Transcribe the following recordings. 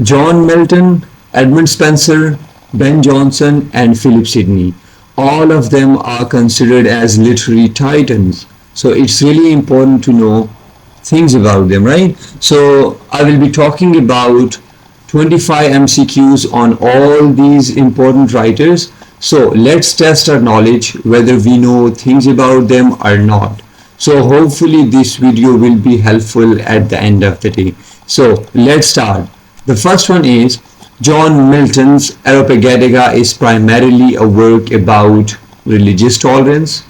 John Milton, Edmund Spenser, Ben Jonson, and Philip Sidney. All of them are considered as literary titans. So it's really important to know things about them, right? So I will be talking about 25 MCQs on all these important writers. So let's test our knowledge whether we know things about them or not. So hopefully this video will be helpful at the end of the day. So let's start. The first one is John Milton's Areopagitica is primarily a work about religious tolerance,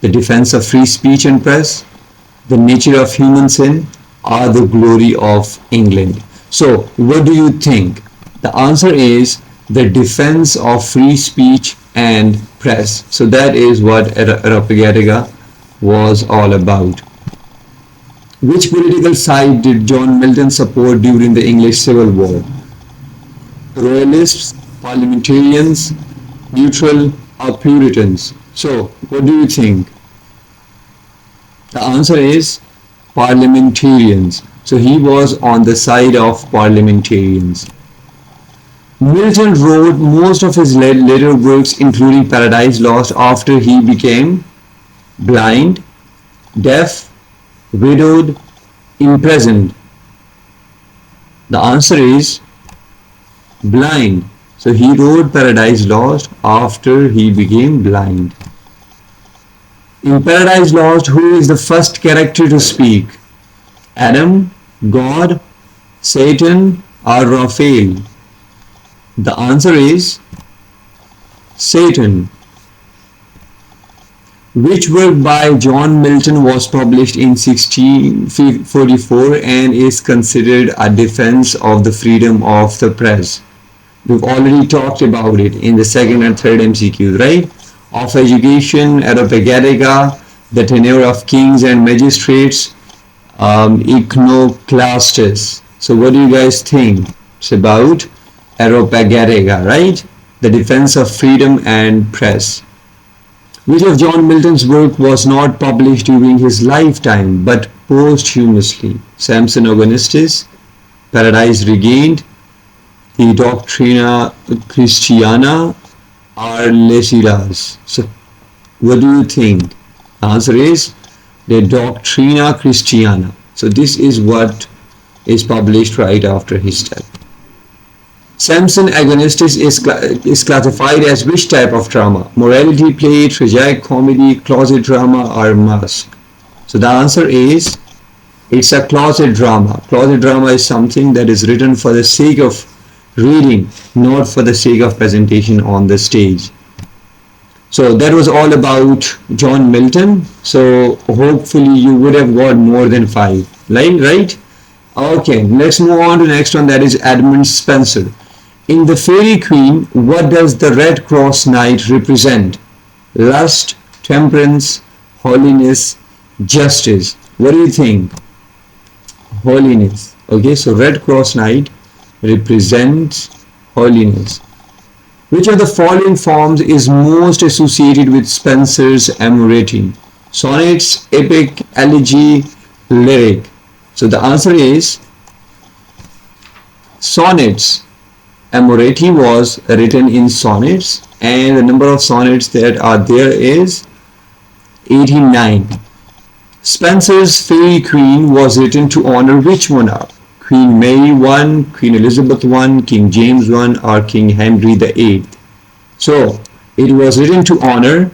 the defense of free speech and press, the nature of human sin, or the glory of England. So what do you think? The answer is the defense of free speech and press. So that is what Areopagitica was all about. Which political side did John Milton support during the English Civil War? Royalists, parliamentarians, neutral, or Puritans? So, what do you think? The answer is parliamentarians. So, he was on the side of parliamentarians. Milton wrote most of his later works, including Paradise Lost, after he became blind, deaf, widowed, imprisoned. The answer is blind. So he wrote Paradise Lost after he became blind. In Paradise Lost, who is the first character to speak? Adam, God, Satan, or Raphael? The answer is Satan. Which work by John Milton was published in 1644 and is considered a defense of the freedom of the press? We've already talked about it in the second and third MCQ, right? Of education, Areopagitica, the tenure of kings and magistrates, Iconoclastus. So what do you guys think? It's about Areopagitica, right? The defense of freedom and press. Which of John Milton's work was not published during his lifetime but posthumously? Samson Agonistes, Paradise Regained, the Doctrina Christiana, or legacies? So, what do you think? The answer is the Doctrina Christiana. So, this is what is published right after his death. Samson Agonistes is classified as which type of drama? Morality play, tragic comedy, closet drama, or masque? So the answer is it's a closet drama. Closet drama is something that is written for the sake of reading, not for the sake of presentation on the stage. So that was all about John Milton. So hopefully you would have got more than 5, right? Okay, let's move on to the next one, that is Edmund Spenser. In the Fairy Queen, what does the Red Cross Knight represent? Lust, temperance, holiness, justice. What do you think? Holiness. Okay, so Red Cross Knight represents holiness. Which of the following forms is most associated with Spenser's amorety? Sonnets, epic, elegy, lyric. So the answer is sonnets. Amorety was written in sonnets, and the number of sonnets that are there is 89. Spenser's Fairy Queen was written to honor which monarch? Queen Mary I, Queen Elizabeth I, King James I, or King Henry VIII? So it was written to honor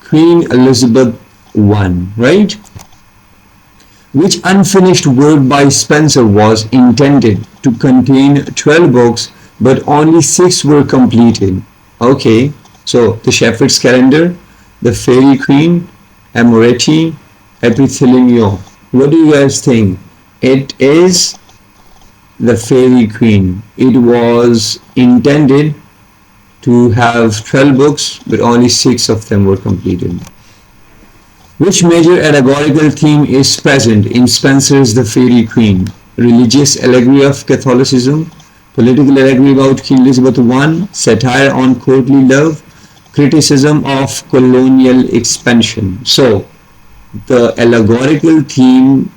Queen Elizabeth I, right? Which unfinished work by Spenser was intended to contain 12 books but only 6 were completed? Okay, so the Shepherd's Calendar, the Fairy Queen, Amorety, Epithalamium. What do you guys think? It is the Fairy Queen. It was intended to have 12 books but only 6 of them were completed. Which major allegorical theme is present in Spenser's The Fairy Queen? Religious allegory of Catholicism, political allegory about Queen Elizabeth I, satire on courtly love, criticism of colonial expansion. So, the allegorical theme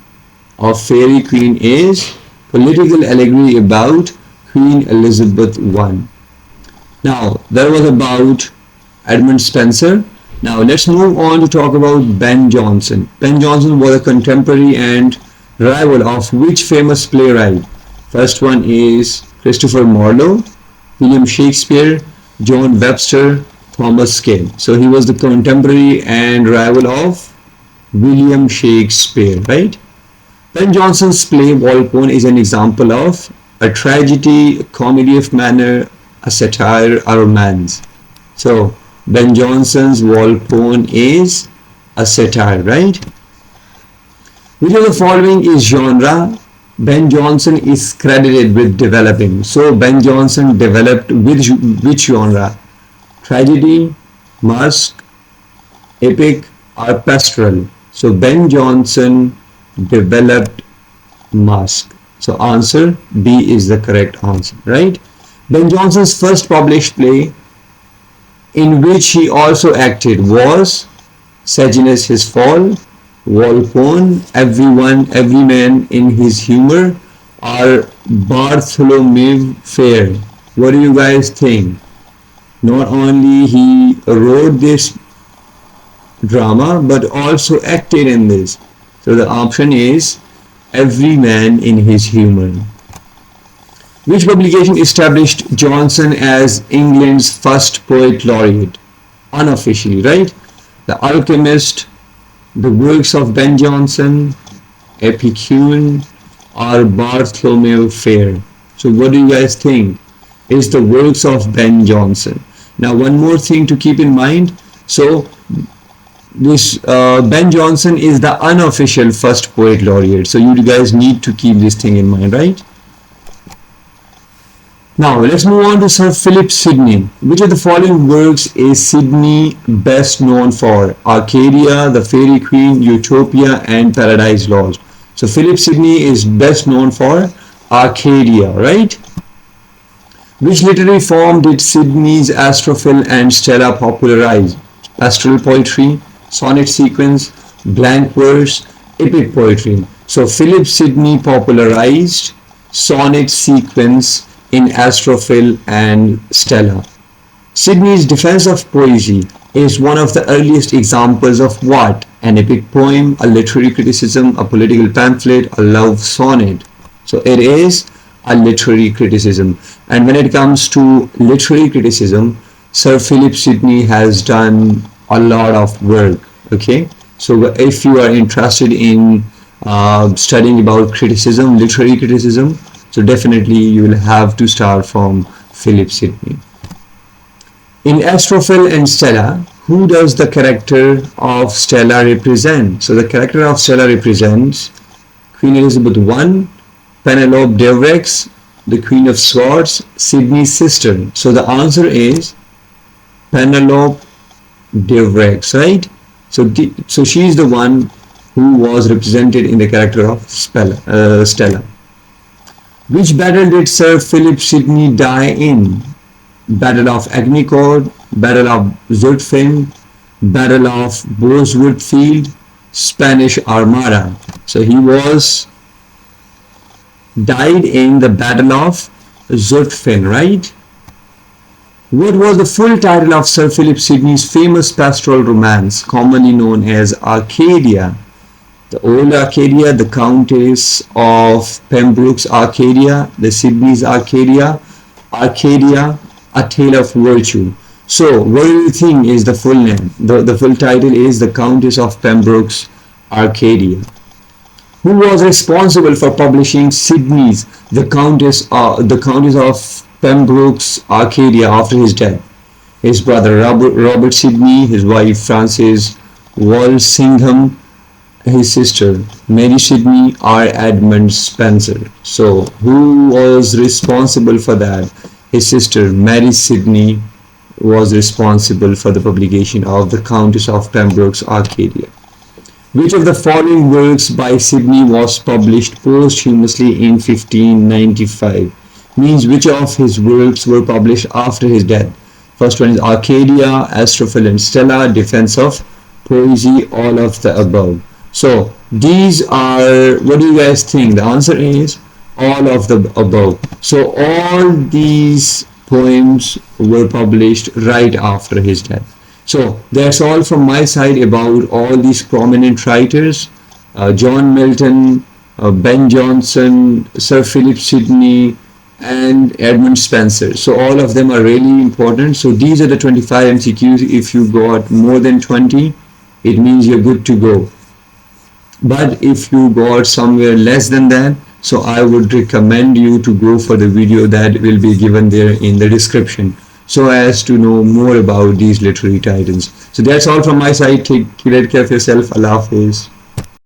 of Fairy Queen is political allegory about Queen Elizabeth I. Now, that was about Edmund Spenser. Now, let's move on to talk about Ben Jonson. Ben Jonson was a contemporary and rival of which famous playwright? First one is Christopher Marlowe, William Shakespeare, John Webster, Thomas Kyd. So he was the contemporary and rival of William Shakespeare, right? Ben Jonson's play Volpone is an example of a tragedy, a comedy of manner, a satire, a romance. So Ben Jonson's Volpone is a satire, right? Which of the following is genre Ben Jonson is credited with developing? So Ben Jonson developed which genre? Tragedy, masque, epic, or pastoral? So Ben Jonson developed masque. So answer B is the correct answer, right? Ben Jonson's first published play in which he also acted was Sejanus His Fall, Volpone, Every Man in His Humor, or Bartholomew Fair. What do you guys think? Not only he wrote this drama but also acted in this. So the option is Every Man in His Humor. Which publication established Jonson as England's first poet laureate? Unofficially, right? The Alchemist, the works of Ben Jonson, Epicurean, or Bartholomew Fair. So what do you guys think? Is the works of Ben Jonson. Now one more thing to keep in mind. So this Ben Jonson is the unofficial first poet laureate. So you guys need to keep this thing in mind, right? Now let's move on to Sir Philip Sidney. Which of the following works is Sidney best known for? Arcadia, The Fairy Queen, Utopia, and Paradise Lost. So Philip Sidney is best known for Arcadia, right? Which literary form did Sidney's Astrophel and Stella popularize? Pastoral poetry, sonnet sequence, blank verse, epic poetry. So Philip Sidney popularized sonnet sequence in Astrophel and Stella. Sidney's defense of poesy is one of the earliest examples of what? An epic poem, a literary criticism, a political pamphlet, a love sonnet. So it is a literary criticism. And when it comes to literary criticism, Sir Philip Sidney has done a lot of work. Okay, so if you are interested in studying about criticism, literary criticism, so definitely you will have to start from Philip Sidney. In Astrophel and Stella, who does the character of Stella represent? So the character of Stella represents Queen Elizabeth I, Penelope d'Evreux, the Queen of Swords, Sidney's sister. So the answer is Penelope d'Evreux, right? So she is the one who was represented in the character of Stella. Which battle did Sir Philip Sidney die in? Battle of Agnicourt, Battle of Zutphen, Battle of Bosewood Field, Spanish Armada. So he died in the Battle of Zutphen, right? What was the full title of Sir Philip Sidney's famous pastoral romance, commonly known as Arcadia? The Old Arcadia, the Countess of Pembroke's Arcadia, the Sidney's Arcadia, Arcadia, A Tale of Virtue. So, what do you think is the full name? The full title is the Countess of Pembroke's Arcadia. Who was responsible for publishing Sidney's The Countess of Pembroke's Arcadia after his death? His brother Robert Sidney, his wife Frances Walsingham, his sister Mary Sidney, or Edmund Spenser. So who was responsible for that? His sister Mary Sidney was responsible for the publication of the Countess of Pembroke's Arcadia. Which of the following works by Sidney was published posthumously in 1595? Means which of his works were published after his death? First one is Arcadia, Astrophel and Stella, Defense of Poesy, all of the above. So these are, what do you guys think? The answer is all of the above. So all these poems were published right after his death. So that's all from my side about all these prominent writers. John Milton, Ben Jonson, Sir Philip Sidney, and Edmund Spenser. So all of them are really important. So these are the 25 MCQs. If you got more than 20, it means you're good to go. But if you got somewhere less than that, so I would recommend you to go for the video that will be given there in the description, so as to know more about these literary titans. So that's all from my side. Take great care of yourself. Allah Hafiz.